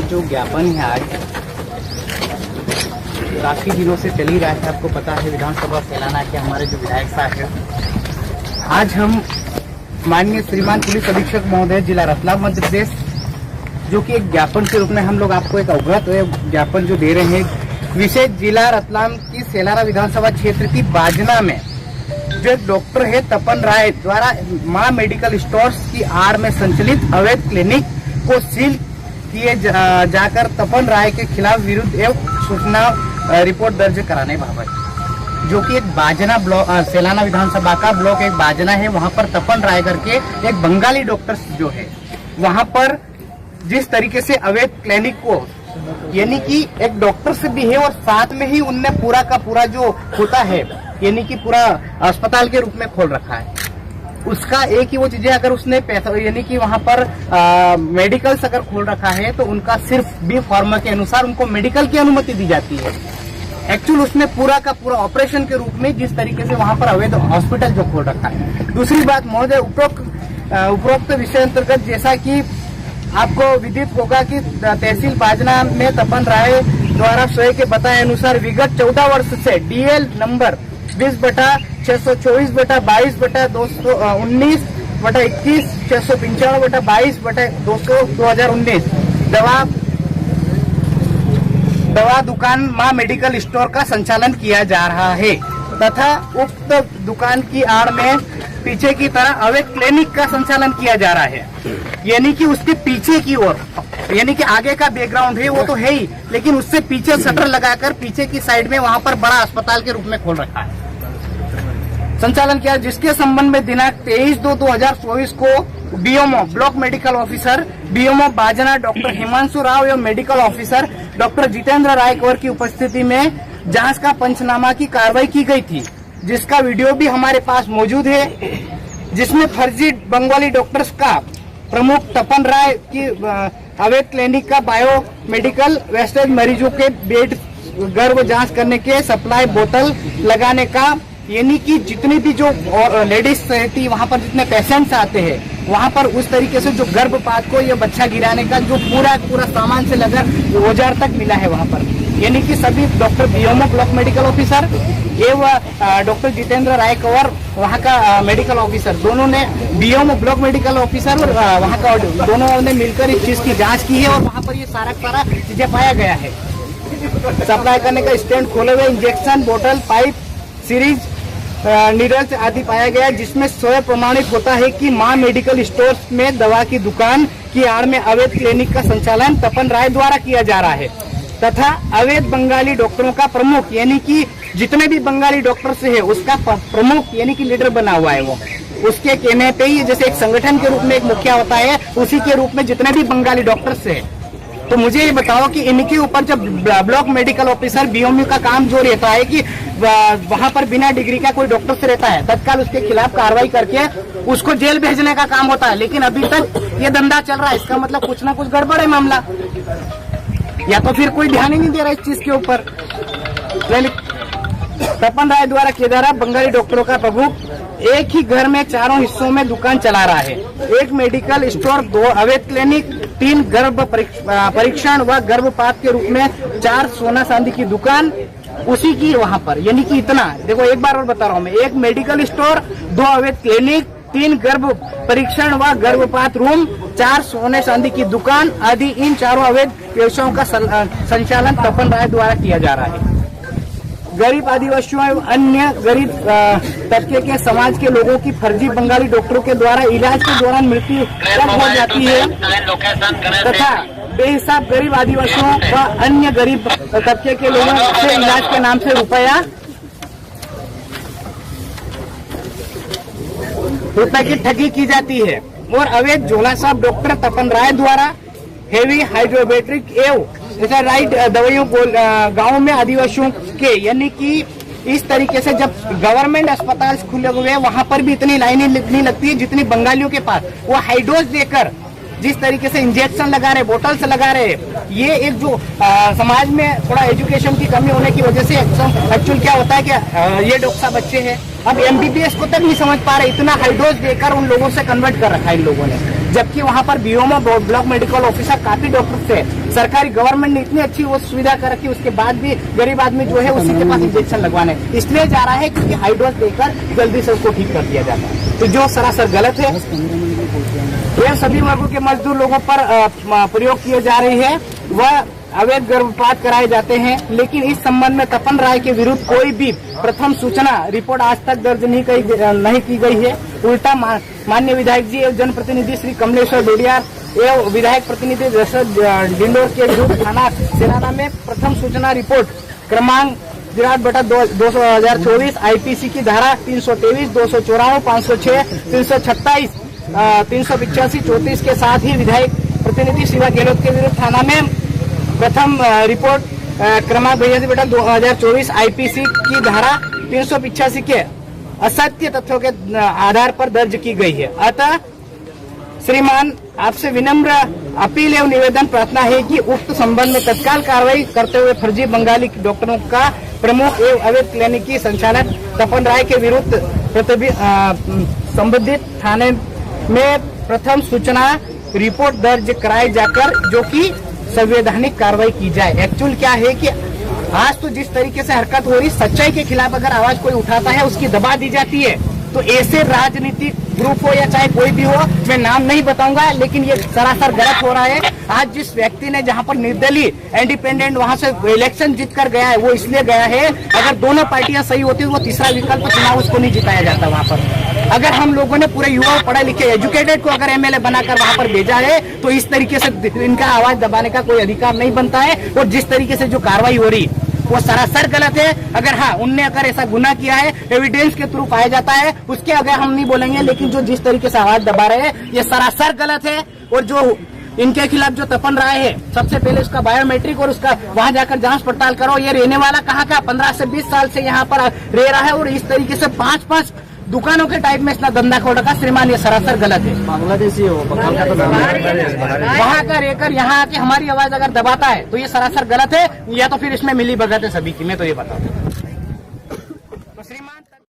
जो ज्ञापन है आज काफी दिनों से चल ही रहा है। आपको पता है विधानसभा फैलाना के हमारे जो विधायक साहब है, आज हम माननीय श्रीमान पुलिस अधीक्षक महोदय जिला रतलाम मध्य प्रदेश, जो कि एक ज्ञापन के रूप में हम लोग आपको एक अवगत ज्ञापन जो दे रहे हैं, विशेष जिला रतलाम की सेलारा विधानसभा क्षेत्र की बाजना में जो एक डॉक्टर है तपन राय द्वारा मां मेडिकल स्टोर्स की आड़ में संचालित अवैध क्लिनिक को सील किए जाकर तपन राय के खिलाफ विरुद्ध एवं सूचना रिपोर्ट दर्ज कराने बाबत, जो कि एक बाजना ब्लॉक सेलाना विधानसभा का ब्लॉक एक बाजना है, वहां पर तपन राय करके एक बंगाली डॉक्टर जो है, वहां पर जिस तरीके से अवैध क्लिनिक को यानी कि एक डॉक्टर से भी है और साथ में ही उनने पूरा का पूरा जो होता है यानी कि पूरा अस्पताल के रूप में खोल रखा है। उसका एक ही वो चीजें, अगर उसने पैसा यानी कि वहां पर मेडिकल्स अगर खोल रखा है तो उनका सिर्फ बी फार्मा के अनुसार उनको मेडिकल की अनुमति दी जाती है। एक्चुअल उसने पूरा का पूरा ऑपरेशन के रूप में जिस तरीके से वहां पर अवैध हॉस्पिटल जो खोल रखा है। दूसरी बात महोदय, उपरोक्त विषय अंतर्गत जैसा कि आपको विदित होगा कि तहसील बाजना में तपन राय द्वारा स्वयं के बताए अनुसार विगत 14 वर्ष से डीएल नंबर 20/624/22/219/21 695/22/2019 दवा दुकान मां मेडिकल स्टोर का संचालन किया जा रहा है तथा उक्त दुकान की आड़ में पीछे की तरह अवैध क्लिनिक का संचालन किया जा रहा है। यानी कि उसके पीछे की ओर, यानी कि आगे का बैकग्राउंड है वो तो है ही, लेकिन उससे पीछे शटर लगाकर पीछे की साइड में वहां पर बड़ा अस्पताल के रूप में खोल रखा है, संचालन किया, जिसके संबंध में दिनांक 23/2/2024 को BMO block medical officer BMO बाजना डॉक्टर हिमांशु राव एवं medical officer doctor Jitendra Raikwar की उपस्थिति में जांच का पंचनामा की कार्रवाई की गई थी, जिसका वीडियो भी हमारे पास मौजूद है, जिसमें फर्जी बंगाली डॉक्टर्स का प्रमुख तपन राय की अवैध क्लिनिक का बायो मेडिकल वेस्टेज मरीजों के बेड गर्भ जांच करने के सप्लाई बोतल लगाने का, यानी कि जितनी भी जो लेडीज रहती वहां पर जितने पेशेंट्स आते हैं वहां पर उस तरीके से जो गर्भपात को या बच्चा गिराने का जो पूरा सामान से लगा औजार तक मिला है वहां पर, यानी कि सभी doctor BMO block medical officer एवं डॉक्टर जितेंद्र रायकवर वहां का मेडिकल ऑफिसर, दोनों ने बीएमओ ब्लॉक मेडिकल ऑफिसर और वहां का दोनों ने मिलकर इस चीज की जांच की है और वहां पर ये सारा चीजें पाया गया है। सप्लाई करने का स्टैंड खोले हुए इंजेक्शन बोतल पाइप सीरीज नीडल्स आदि पाया गया, जिसमें स्वयं प्रमाणित होता है कि मां मेडिकल स्टोर्स में दवा की दुकान की आड़ में अवैध क्लिनिक का संचालन तपन राय द्वारा किया जा रहा है तथा अवैध बंगाली डॉक्टरों का प्रमुख, यानी कि जितने भी बंगाली डॉक्टर से है उसका प्रमुख यानी कि लीडर बना हुआ है वो, उसके कहने पे ही जैसे एक संगठन के रूप में एक मुखिया होता है उसी के रूप में जितने भी बंगाली डॉक्टर से है। तो मुझे ये बताओ कि इनके ऊपर जब ब्लॉक मेडिकल ऑफिसर बीएमओ का काम जो रहता है कि वहां पर बिना डिग्री का कोई डॉक्टर से रहता है तत्काल उसके खिलाफ कार्रवाई करके उसको जेल भेजने का काम होता है, लेकिन अभी तक ये धंधा चल रहा है, इसका मतलब कुछ ना कुछ गड़बड़ है मामला, या तो फिर कोई ध्यान ही नहीं दे रहा इस चीज के ऊपर। तपन राय द्वारा किया जा रहा बंगाली डॉक्टरों का प्रमुख एक ही घर में चारों हिस्सों में दुकान चला रहा है, एक मेडिकल स्टोर, 2 अवैध क्लिनिक, 3 गर्भ परीक्षण व गर्भपात के रूप में 4 सोना चांदी की दुकान उसी की वहां पर, यानी कि इतना देखो एक बार और बता रहा हूँ मैं, एक मेडिकल स्टोर, 2 अवैध क्लिनिक, 3 गर्भ परीक्षण व गर्भपात रूम, 4 सोने चांदी की दुकान आदि, इन चारों अवैध व्यवसायों का संचालन तपन राय द्वारा किया जा रहा है। गरीब आदिवासियों एवं अन्य गरीब तबके के समाज के लोगों की फर्जी बंगाली डॉक्टरों के द्वारा इलाज के दौरान मृत्यु कब हो जाती है तथा बेहिसाब गरीब आदिवासियों व अन्य गरीब तबके के लोगों से इलाज के नाम से रुपए की ठगी की जाती है और अवैध झोला साहब डॉक्टर तपन राय द्वारा हेवी हाइड्रोबेट्रिक एवं राइट दवाइयों गाँव में आदिवासियों के, यानी कि इस तरीके से जब गवर्नमेंट अस्पताल खुले हुए हैं वहां पर भी इतनी लाइनें नहीं लगती है जितनी बंगालियों के पास, वो हाइडोज देकर जिस तरीके से इंजेक्शन लगा रहे, बोतल्स लगा रहे, ये एक जो समाज में थोड़ा एजुकेशन की कमी होने की वजह से एक्चुअल क्या होता है कि ये डॉक्टर साहब अच्छे हैं, अब MBBS को तक नहीं समझ पा रहे, इतना हाई डोज देकर उन लोगों से कन्वर्ट कर रखा है इन लोगों ने। जबकि वहाँ पर बीओमओ ब्लॉक मेडिकल ऑफिसर काफी डॉक्टर थे, सरकारी गवर्नमेंट ने इतनी अच्छी वो सुविधा कर रखी, उसके बाद भी गरीब आदमी जो है उसी के पास इंजेक्शन लगवाने इसलिए जा रहा है क्योंकि हाई डोज देकर जल्दी से उसको ठीक कर दिया जाता है, तो जो सरासर गलत है। यह सभी वर्गों के मजदूर लोगों पर प्रयोग किए जा रही है, वह अवैध गर्भपात कराए जाते हैं। लेकिन इस संबंध में तपन राय के विरुद्ध कोई भी प्रथम सूचना रिपोर्ट आज तक दर्ज नहीं की गई है। उल्टा माननीय विधायक जी एवं जनप्रतिनिधि श्री कमलेश्वर डोडियार एवं विधायक प्रतिनिधि दशरथ डिंडोर के विरुद्ध थाना सेराना में प्रथम सूचना रिपोर्ट क्रमांक 2024 IPC की धारा 323, 254, 506, 327, 385, 34 के साथ ही विधायक प्रतिनिधि शिवा गहलोत के विरुद्ध थाना में प्रथम रिपोर्ट क्रमांक 2024 IPC की धारा 385 के असत्य तथ्यों के आधार पर दर्ज की गई है। अतः श्रीमान आपसे विनम्र अपील एवं निवेदन प्रार्थना है कि उक्त संबंध में तत्काल कार्रवाई करते हुए फर्जी बंगाली डॉक्टरों का प्रमुख एवं अवैध क्लिनिक की संचालक तपन राय के विरुद्ध संबंधित थाने में प्रथम सूचना रिपोर्ट दर्ज कराई जाकर जो कि संवैधानिक कार्रवाई की जाए। एक्चुअल क्या है कि आज तो जिस तरीके से हरकत हो रही, सच्चाई के खिलाफ अगर आवाज कोई उठाता है उसकी दबा दी जाती है। तो ऐसे राजनीतिक ग्रुप हो या चाहे कोई भी हो, मैं नाम नहीं बताऊंगा, लेकिन ये सरासर गलत हो रहा है। आज जिस व्यक्ति ने जहां पर निर्दलीय इंडिपेंडेंट वहां से इलेक्शन जीत कर गया है, वो इसलिए गया है, अगर दोनों पार्टियां सही होती तो वो तीसरा विकल्प चुनाव उसको नहीं जिताया जाता वहां पर। अगर हम लोगों ने पूरे युवा पढ़े लिखे एजुकेटेड को अगर MLA बनाकर वहां पर भेजा है, तो इस तरीके से इनका आवाज दबाने का कोई अधिकार नहीं बनता है। और जिस तरीके से जो कार्रवाई हो रही वो सरासर गलत है। अगर हाँ उनने अगर ऐसा गुनाह किया है, एविडेंस के थ्रू पाया जाता है, उसके अगर हम नहीं बोलेंगे, लेकिन जो जिस तरीके से आवाज दबा रहे हैं ये सरासर गलत है। और जो इनके खिलाफ जो तपन राय है, सबसे पहले उसका बायोमेट्रिक और उसका वहां जाकर जांच पड़ताल करो। ये रहने वाला कहाँ का 15 से 20 साल से यहाँ पर रह रहा है और इस तरीके से 5-5 दुकानों के टाइप में इतना धंधा खोल रखा। श्रीमान ये सरासर गलत है। बांग्लादेशी हो, वहाँ का रहकर यहाँ आके हमारी आवाज अगर दबाता है तो ये सरासर गलत है, या तो फिर इसमें मिली भगत है सभी की, मैं तो ये बताता हूँ।